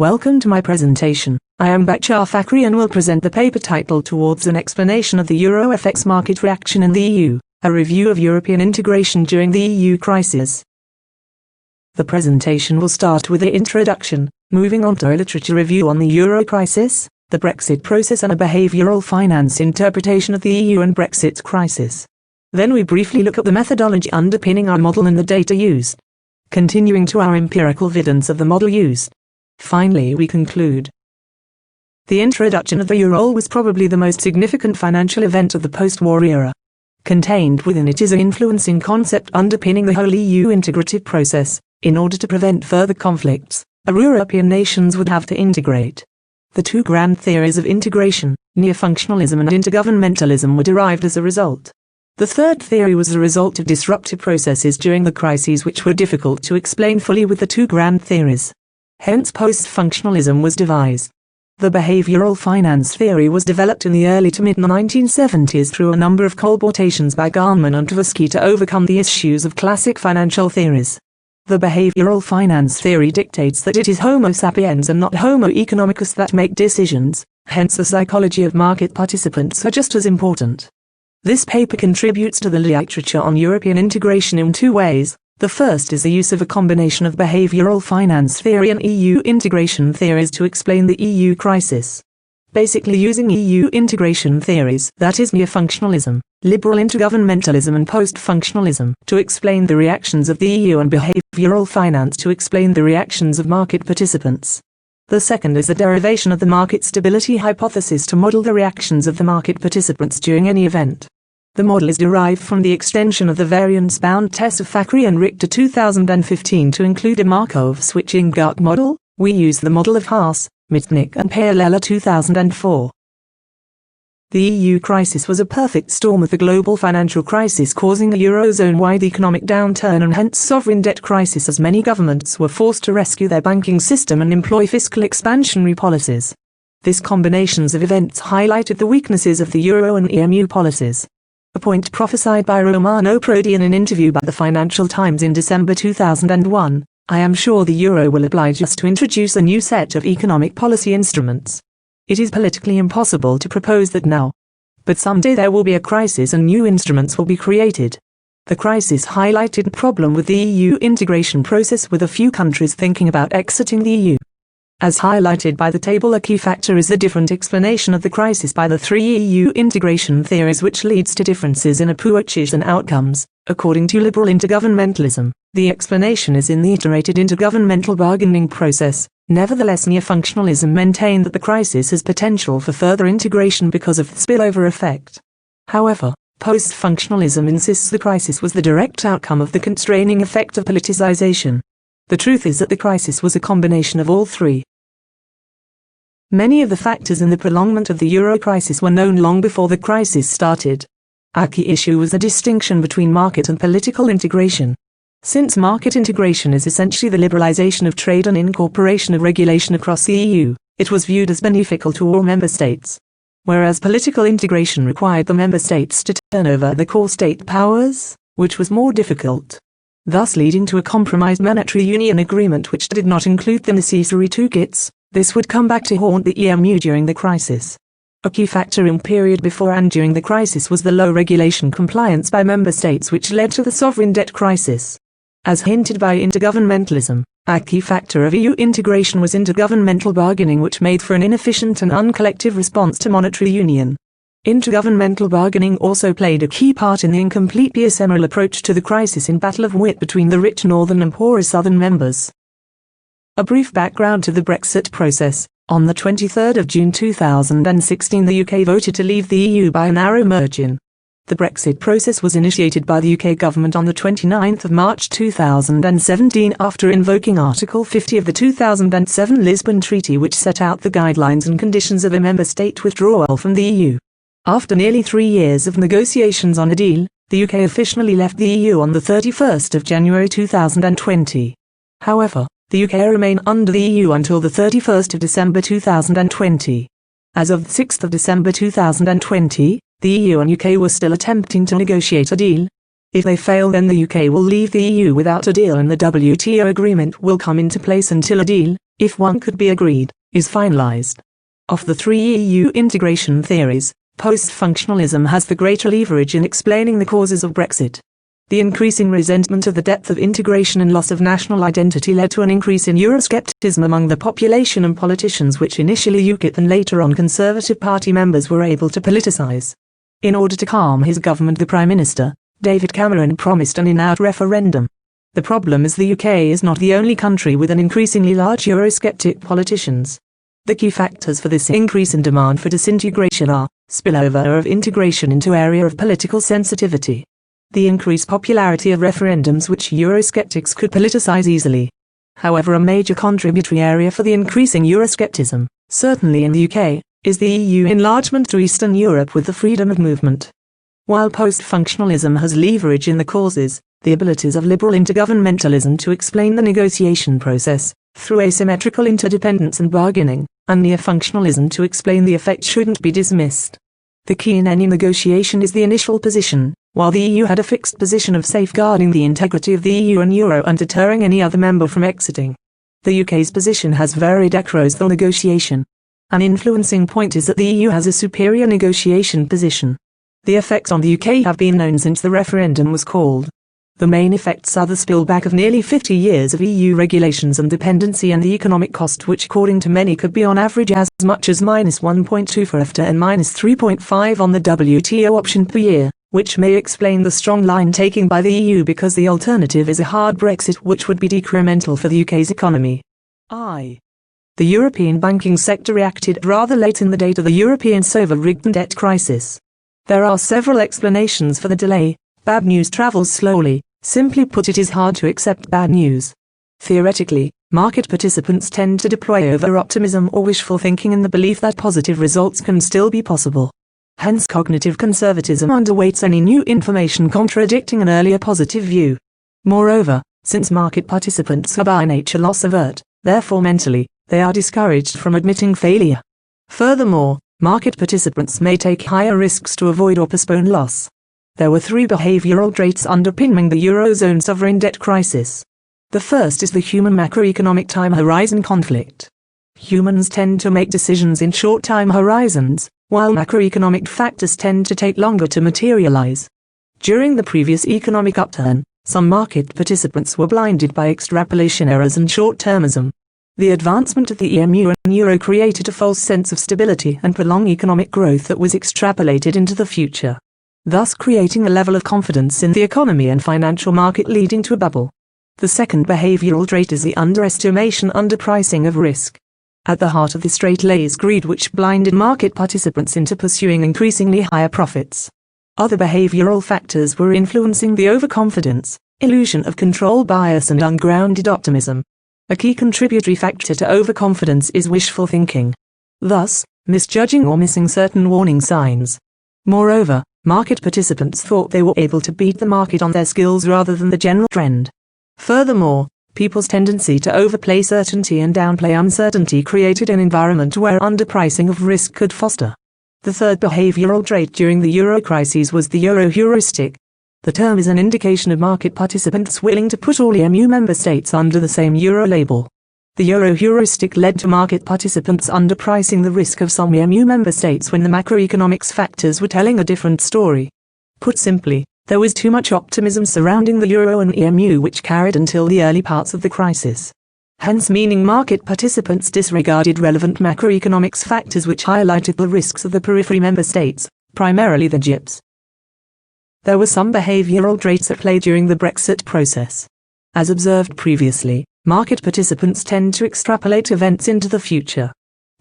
Welcome to my presentation. I am Fakhry and will present the paper titled Towards an Explanation of the Euro FX Market Reaction in the EU, a review of European integration during the EU crisis. The presentation will start with the introduction, moving on to a literature review on the Euro crisis, the Brexit process and a behavioural finance interpretation of the EU and Brexit crisis. Then we briefly look at the methodology underpinning our model and the data used, continuing to our empirical evidence of the model used. Finally, we conclude. The introduction of the euro was probably the most significant financial event of the post-war era. Contained within it is an influencing concept underpinning the whole EU integrative process. In order to prevent further conflicts, European nations would have to integrate. The two grand theories of integration, neo-functionalism and intergovernmentalism, were derived as a result. The third theory was the result of disruptive processes during the crises which were difficult to explain fully with the two grand theories. Hence post-functionalism was devised. The behavioural finance theory was developed in the early to mid-1970s through a number of collaborations by Gallman and Tversky to overcome the issues of classic financial theories. The behavioural finance theory dictates that it is Homo sapiens and not Homo economicus that make decisions, hence the psychology of market participants are just as important. This paper contributes to the literature on European integration in two ways. The first is the use of a combination of behavioural finance theory and EU integration theories to explain the EU crisis. Basically using EU integration theories, that is neo-functionalism, liberal intergovernmentalism and post-functionalism, to explain the reactions of the EU and behavioural finance to explain the reactions of market participants. The second is the derivation of the market stability hypothesis to model the reactions of the market participants during any event. The model is derived from the extension of the variance-bound test of Fakhry and Richter 2015 to include a Markov Switching GARCH model. We use the model of Haas, Mitnick and Paella 2004. The EU crisis was a perfect storm of the global financial crisis causing a Eurozone-wide economic downturn and hence sovereign debt crisis, as many governments were forced to rescue their banking system and employ fiscal expansionary policies. This combinations of events highlighted the weaknesses of the euro and EMU policies. A point prophesied by Romano Prodi in an interview by the Financial Times in December 2001, I am sure the euro will oblige us to introduce a new set of economic policy instruments. It is politically impossible to propose that now. But someday there will be a crisis and new instruments will be created. The crisis highlighted a problem with the EU integration process, with a few countries thinking about exiting the EU. As highlighted by the table, a key factor is the different explanation of the crisis by the three EU integration theories, which leads to differences in approaches and outcomes. According to liberal intergovernmentalism, the explanation is in the iterated intergovernmental bargaining process. Nevertheless, neo-functionalism maintained that the crisis has potential for further integration because of the spillover effect. However, post-functionalism insists the crisis was the direct outcome of the constraining effect of politicization. The truth is that the crisis was a combination of all three. Many of the factors in the prolongment of the euro crisis were known long before the crisis started. Our key issue was the distinction between market and political integration. Since market integration is essentially the liberalization of trade and incorporation of regulation across the EU, it was viewed as beneficial to all member states. Whereas political integration required the member states to turn over the core state powers, which was more difficult, thus leading to a compromised monetary union agreement which did not include the necessary toolkits. This would come back to haunt the EMU during the crisis. A key factor in period before and during the crisis was the low regulation compliance by member states, which led to the sovereign debt crisis. As hinted by intergovernmentalism, a key factor of EU integration was intergovernmental bargaining, which made for an inefficient and uncollective response to monetary union. Intergovernmental bargaining also played a key part in the incomplete PSML approach to the crisis in battle of wit between the rich northern and poorer southern members. A brief background to the Brexit process. On the 23rd of June 2016, the UK voted to leave the EU by a narrow margin. The Brexit process was initiated by the UK government on the 29th of March 2017 after invoking Article 50 of the 2007 Lisbon Treaty, which set out the guidelines and conditions of a member state withdrawal from the EU. After nearly 3 years of negotiations on a deal, the UK officially left the EU on the 31st of January 2020. However, the UK remained under the EU until the 31st of December 2020. As of 6th of December 2020, the EU and UK were still attempting to negotiate a deal. If they fail, then the UK will leave the EU without a deal and the WTO agreement will come into place until a deal if one could be agreed, is finalized. Of the three EU integration theories, post-functionalism has the greater leverage in explaining the causes of Brexit. The increasing resentment of the depth of integration and loss of national identity led to an increase in Euroscepticism among the population and politicians, which initially UKIP and later on Conservative Party members were able to politicise. In order to calm his government, the Prime Minister, David Cameron, promised an in-out referendum. The problem is the UK is not the only country with an increasingly large Eurosceptic politicians. The key factors for this increase in demand for disintegration are spillover of integration into area of political sensitivity, the increased popularity of referendums which Eurosceptics could politicise easily. However, a major contributory area for the increasing Euroscepticism, certainly in the UK, is the EU enlargement to Eastern Europe with the freedom of movement. While post-functionalism has leverage in the causes, the abilities of liberal intergovernmentalism to explain the negotiation process, through asymmetrical interdependence and bargaining, and neo-functionalism to explain the effect shouldn't be dismissed. The key in any negotiation is the initial position. While the EU had a fixed position of safeguarding the integrity of the EU and Euro and deterring any other member from exiting, the UK's position has varied across the negotiation. An influencing point is that the EU has a superior negotiation position. The effects on the UK have been known since the referendum was called. The main effects are the spillback of nearly 50 years of EU regulations and dependency, and the economic cost, which according to many could be on average as much as -1.2 for EFTA and -3.5 on the WTO option per year, which may explain the strong line taking by the EU, because the alternative is a hard Brexit which would be detrimental for the UK's economy. The European banking sector reacted rather late in the day to the European sovereign debt crisis. There are several explanations for the delay. Bad news travels slowly. Simply put, it is hard to accept bad news. Theoretically, market participants tend to deploy over-optimism or wishful thinking in the belief that positive results can still be possible. Hence, cognitive conservatism underweights any new information contradicting an earlier positive view. Moreover, since market participants are by nature loss avert, therefore mentally, they are discouraged from admitting failure. Furthermore, market participants may take higher risks to avoid or postpone loss. There were three behavioural traits underpinning the Eurozone sovereign debt crisis. The first is the human macroeconomic time horizon conflict. Humans tend to make decisions in short time horizons, while macroeconomic factors tend to take longer to materialize. During the previous economic upturn, some market participants were blinded by extrapolation errors and short-termism. The advancement of the EMU and Euro created a false sense of stability and prolonged economic growth that was extrapolated into the future, thus creating a level of confidence in the economy and financial market leading to a bubble. The second behavioural trait is the underpricing of risk. At the heart of this trait lays greed, which blinded market participants into pursuing increasingly higher profits. Other behavioural factors were influencing the overconfidence, illusion of control bias and ungrounded optimism. A key contributory factor to overconfidence is wishful thinking, thus, misjudging or missing certain warning signs. Moreover, market participants thought they were able to beat the market on their skills rather than the general trend. Furthermore, people's tendency to overplay certainty and downplay uncertainty created an environment where underpricing of risk could foster. The third behavioural trait during the Euro crises was the Euro heuristic. The term is an indication of market participants willing to put all EMU member states under the same Euro label. The Euro heuristic led to market participants underpricing the risk of some EMU member states when the macroeconomics factors were telling a different story. Put simply, there was too much optimism surrounding the Euro and EMU, which carried until the early parts of the crisis. Hence, meaning market participants disregarded relevant macroeconomics factors which highlighted the risks of the periphery member states, primarily the GIPs. There were some behavioural traits at play during the Brexit process. As observed previously, market participants tend to extrapolate events into the future.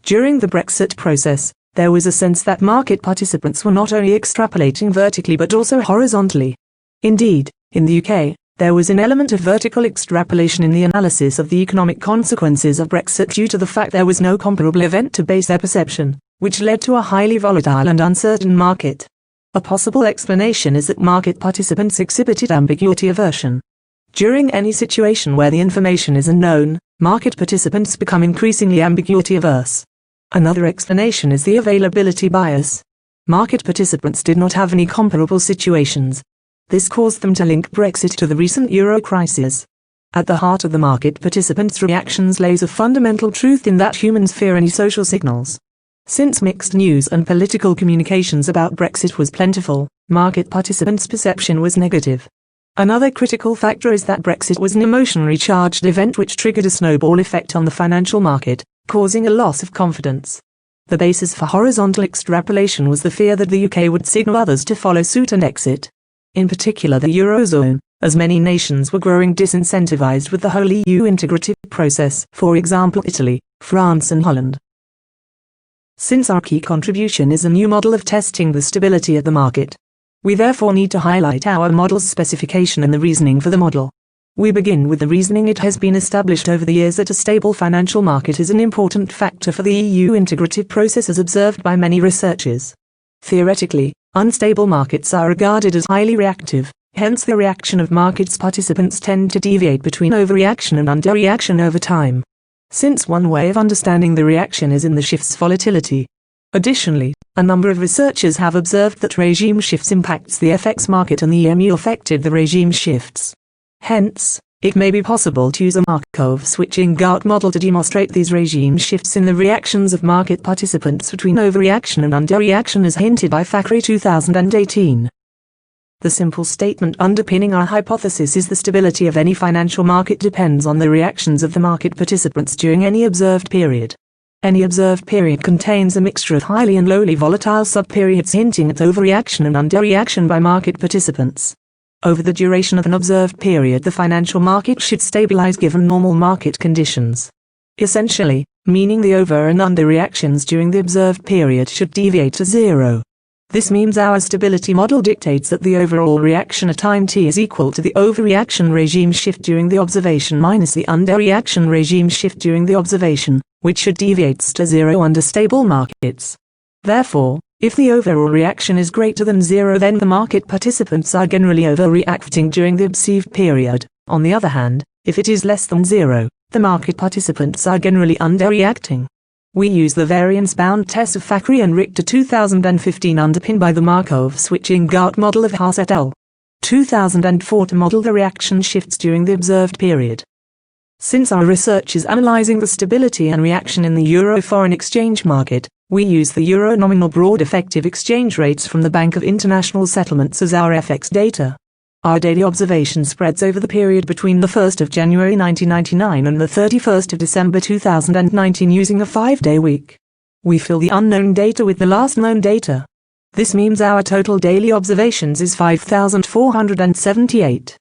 During the Brexit process, there was a sense that market participants were not only extrapolating vertically but also horizontally. Indeed, in the UK, there was an element of vertical extrapolation in the analysis of the economic consequences of Brexit due to the fact there was no comparable event to base their perception, which led to a highly volatile and uncertain market. A possible explanation is that market participants exhibited ambiguity aversion. During any situation where the information is unknown, market participants become increasingly ambiguity averse. Another explanation is the availability bias. Market participants did not have any comparable situations. This caused them to link Brexit to the recent Euro crisis. At the heart of the market participants' reactions lays a fundamental truth in that humans fear any social signals. Since mixed news and political communications about Brexit was plentiful, market participants' perception was negative. Another critical factor is that Brexit was an emotionally charged event which triggered a snowball effect on the financial market, causing a loss of confidence. The basis for horizontal extrapolation was the fear that the UK would signal others to follow suit and exit. In particular the Eurozone, as many nations were growing disincentivized with the whole EU integrative process, for example Italy, France and Holland. Since our key contribution is a new model of testing the stability of the market, we therefore need to highlight our model's specification and the reasoning for the model. We begin with the reasoning. It has been established over the years that a stable financial market is an important factor for the EU integrative process as observed by many researchers. Theoretically, unstable markets are regarded as highly reactive, hence the reaction of markets participants tend to deviate between overreaction and underreaction over time. Since one way of understanding the reaction is in the shift's volatility. Additionally, a number of researchers have observed that regime shifts impacts the FX market and the EMU affected the regime shifts. Hence, it may be possible to use a Markov Switching GARCH model to demonstrate these regime shifts in the reactions of market participants between overreaction and underreaction as hinted by Fakhry 2018. The simple statement underpinning our hypothesis is the stability of any financial market depends on the reactions of the market participants during any observed period. Any observed period contains a mixture of highly and lowly volatile subperiods hinting at overreaction and underreaction by market participants. Over the duration of an observed period the financial market should stabilize given normal market conditions. Essentially, meaning the over and under reactions during the observed period should deviate to zero. This means our stability model dictates that the overall reaction at time t is equal to the overreaction regime shift during the observation minus the underreaction regime shift during the observation, which should deviate to zero under stable markets. Therefore, if the overall reaction is greater than zero then the market participants are generally overreacting during the observed period. On the other hand, if it is less than zero, the market participants are generally underreacting. We use the variance-bound test of Fakhry and Richter 2015 underpinned by the Markov Switching GARCH model of Haas et al. 2004 to model the reaction shifts during the observed period. Since our research is analyzing the stability and reaction in the euro foreign exchange market, we use the euro nominal broad effective exchange rates from the Bank of International Settlements as our FX data. Our daily observation spreads over the period between the 1st of January 1999 and the 31st of December 2019 using a 5-day week. We fill the unknown data with the last known data. This means our total daily observations is 5,478.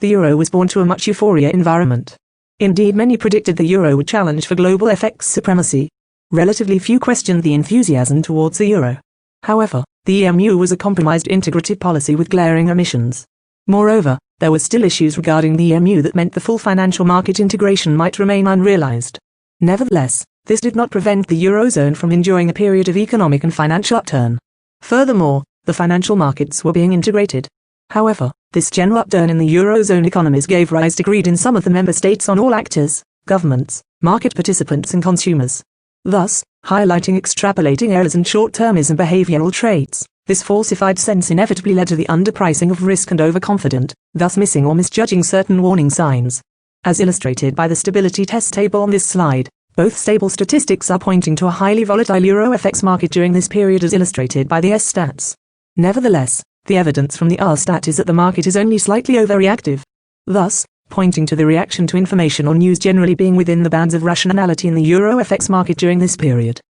The euro was born to a much euphoria environment. Indeed, many predicted the euro would challenge for global FX supremacy. Relatively few questioned the enthusiasm towards the euro. However, the EMU was a compromised integrative policy with glaring omissions. Moreover, there were still issues regarding the EMU that meant the full financial market integration might remain unrealized. Nevertheless, this did not prevent the Eurozone from enjoying a period of economic and financial upturn. Furthermore, the financial markets were being integrated. However, this general upturn in the Eurozone economies gave rise to greed in some of the member states on all actors, governments, market participants and consumers. Thus, highlighting extrapolating errors and short-termism behavioral traits, this falsified sense inevitably led to the underpricing of risk and overconfident, thus missing or misjudging certain warning signs. As illustrated by the stability test table on this slide, both stable statistics are pointing to a highly volatile Euro FX market during this period as illustrated by the S stats. Nevertheless, the evidence from the R stat is that the market is only slightly overreactive. Thus, pointing to the reaction to information or news generally being within the bounds of rationality in the Euro FX market during this period.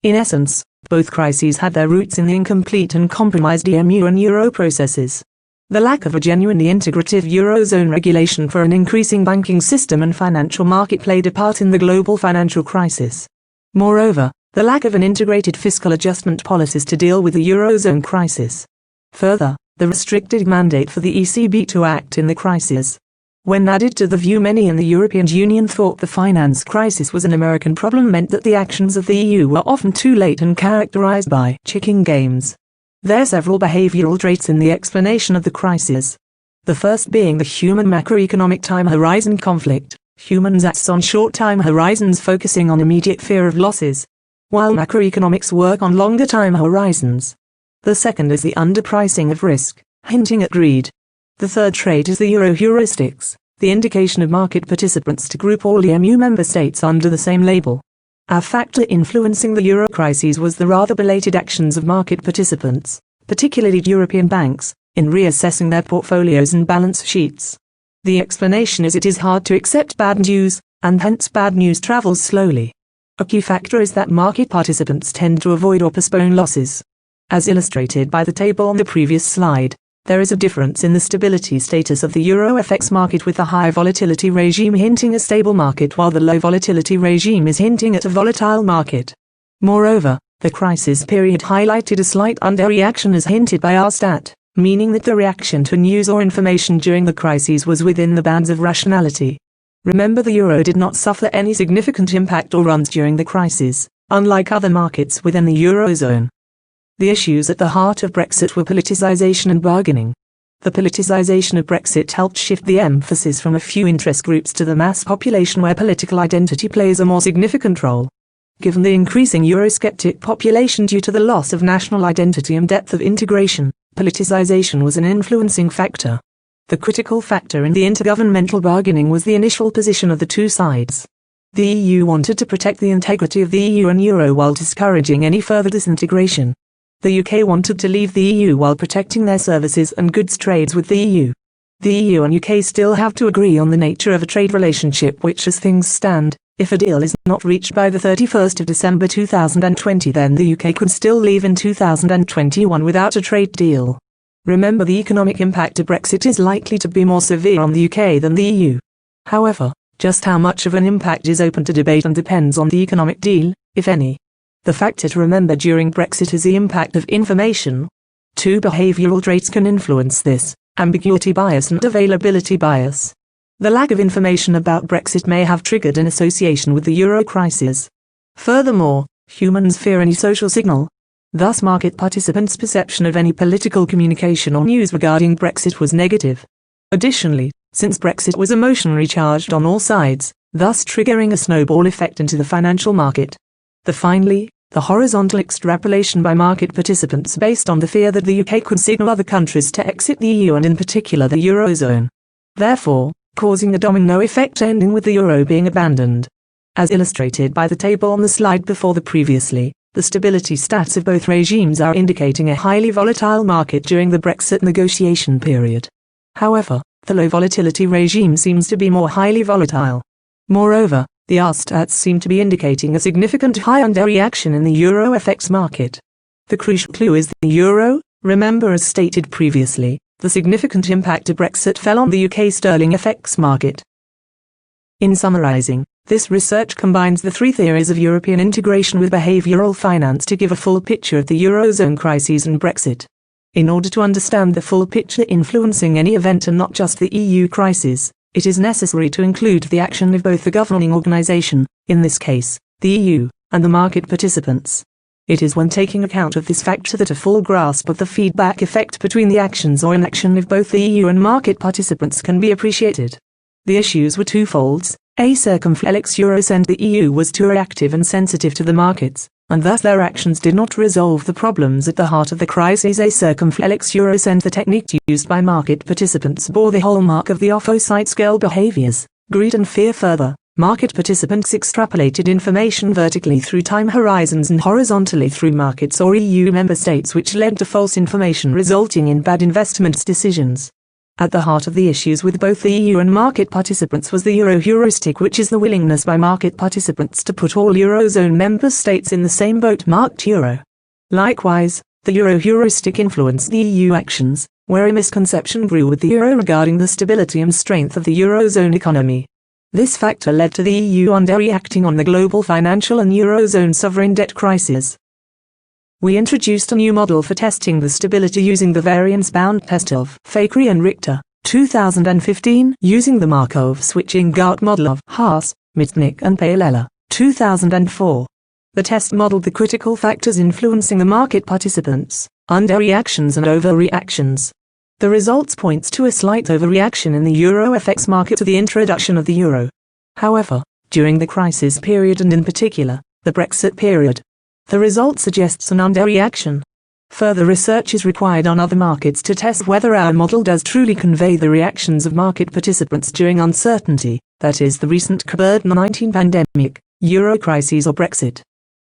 In essence, both crises had their roots in the incomplete and compromised EMU and Euro processes. The lack of a genuinely integrative Eurozone regulation for an increasing banking system and financial market played a part in the global financial crisis. Moreover, the lack of an integrated fiscal adjustment policies to deal with the Eurozone crisis. Further, the restricted mandate for the ECB to act in the crisis. When added to the view many in the European Union thought the finance crisis was an American problem meant that the actions of the EU were often too late and characterized by chicken games. There are several behavioral traits in the explanation of the crisis. The first being the human macroeconomic time horizon conflict. Humans act on short time horizons focusing on immediate fear of losses, while macroeconomics work on longer time horizons. The second is the underpricing of risk, hinting at greed. The third trait is the euro heuristics, the indication of market participants to group all EMU member states under the same label. A factor influencing the euro crises was the rather belated actions of market participants, particularly European banks, in reassessing their portfolios and balance sheets. The explanation is it is hard to accept bad news, and hence bad news travels slowly. A key factor is that market participants tend to avoid or postpone losses. As illustrated by the table on the previous slide, there is a difference in the stability status of the euro FX market, with the high volatility regime hinting a stable market while the low volatility regime is hinting at a volatile market. Moreover, the crisis period highlighted a slight underreaction as hinted by our stat, meaning that the reaction to news or information during the crises was within the bounds of rationality. Remember, the euro did not suffer any significant impact or runs during the crisis, unlike other markets within the eurozone. The issues at the heart of Brexit were politicization and bargaining. The politicization of Brexit helped shift the emphasis from a few interest groups to the mass population, where political identity plays a more significant role. Given the increasing Eurosceptic population due to the loss of national identity and depth of integration, politicization was an influencing factor. The critical factor in the intergovernmental bargaining was the initial position of the two sides. The EU wanted to protect the integrity of the EU and euro while discouraging any further disintegration. The UK wanted to leave the EU while protecting their services and goods trades with the EU. The EU and UK still have to agree on the nature of a trade relationship, which, as things stand, if a deal is not reached by the 31st of December 2020, then the UK could still leave in 2021 without a trade deal. Remember, the economic impact of Brexit is likely to be more severe on the UK than the EU. However, just how much of an impact is open to debate and depends on the economic deal, if any. The factor to remember during Brexit is the impact of information. Two behavioural traits can influence this: ambiguity bias and availability bias. The lack of information about Brexit may have triggered an association with the euro crisis. Furthermore, humans fear any social signal. Thus, market participants' perception of any political communication or news regarding Brexit was negative. Additionally, since Brexit was emotionally charged on all sides, thus triggering a snowball effect into the financial market. Finally, the horizontal extrapolation by market participants based on the fear that the UK could signal other countries to exit the EU and in particular the eurozone. Therefore, causing a domino effect ending with the euro being abandoned. As illustrated by the table on the slide before the previously, the stability stats of both regimes are indicating a highly volatile market during the Brexit negotiation period. However, the low volatility regime seems to be more highly volatile. Moreover, the R stats seem to be indicating a significant high underreaction in the euro FX market. The crucial clue is the euro. Remember, as stated previously, the significant impact of Brexit fell on the UK sterling FX market. In summarizing, this research combines the three theories of European integration with behavioural finance to give a full picture of the eurozone crises and Brexit. In order to understand the full picture influencing any event and not just the EU crisis, it is necessary to include the action of both the governing organisation, in this case, the EU, and the market participants. It is when taking account of this factor that a full grasp of the feedback effect between the actions or inaction of both the EU and market participants can be appreciated. The issues were twofold. A circumflex Eurozone, the EU was too reactive and sensitive to the markets, and thus their actions did not resolve the problems at the heart of the crisis. A circumflex Eurozone, the technique used by market participants, bore the hallmark of the opposite scale behaviors, greed and fear. Further, market participants extrapolated information vertically through time horizons and horizontally through markets or EU member states, which led to false information resulting in bad investment decisions. At the heart of the issues with both the EU and market participants was the euro heuristic, which is the willingness by market participants to put all eurozone member states in the same boat marked euro. Likewise, the euro heuristic influenced the EU actions, where a misconception grew with the euro regarding the stability and strength of the eurozone economy. This factor led to the EU underreacting on the global financial and eurozone sovereign debt crisis. We introduced a new model for testing the stability using the variance-bound test of Fakhry and Richter, 2015, using the Markov Switching GARCH model of Haas, Mitnick and Paolella, 2004. The test modeled the critical factors influencing the market participants, underreactions and overreactions. The results points to a slight overreaction in the euro FX market to the introduction of the euro. However, during the crisis period and in particular, the Brexit period, the result suggests an underreaction. Further research is required on other markets to test whether our model does truly convey the reactions of market participants during uncertainty, that is the recent COVID-19 pandemic, Euro crises or Brexit.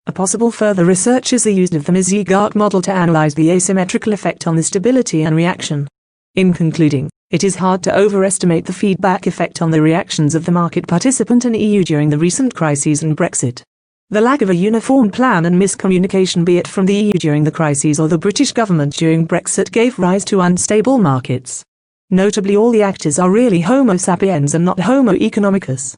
A possible further research is the use of the Switching GARCH model to analyze the asymmetrical effect on the stability and reaction. In concluding, it is hard to overestimate the feedback effect on the reactions of the market participant and EU during the recent crises and Brexit. The lack of a uniform plan and miscommunication, be it from the EU during the crises or the British government during Brexit, gave rise to unstable markets. Notably, all the actors are really Homo sapiens and not Homo economicus.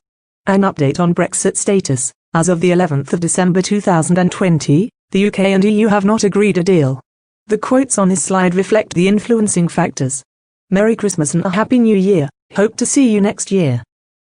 An update on Brexit status. As of the 11th of December 2020, the UK and EU have not agreed a deal. The quotes on this slide reflect the influencing factors. Merry Christmas and a Happy New Year. Hope to see you next year.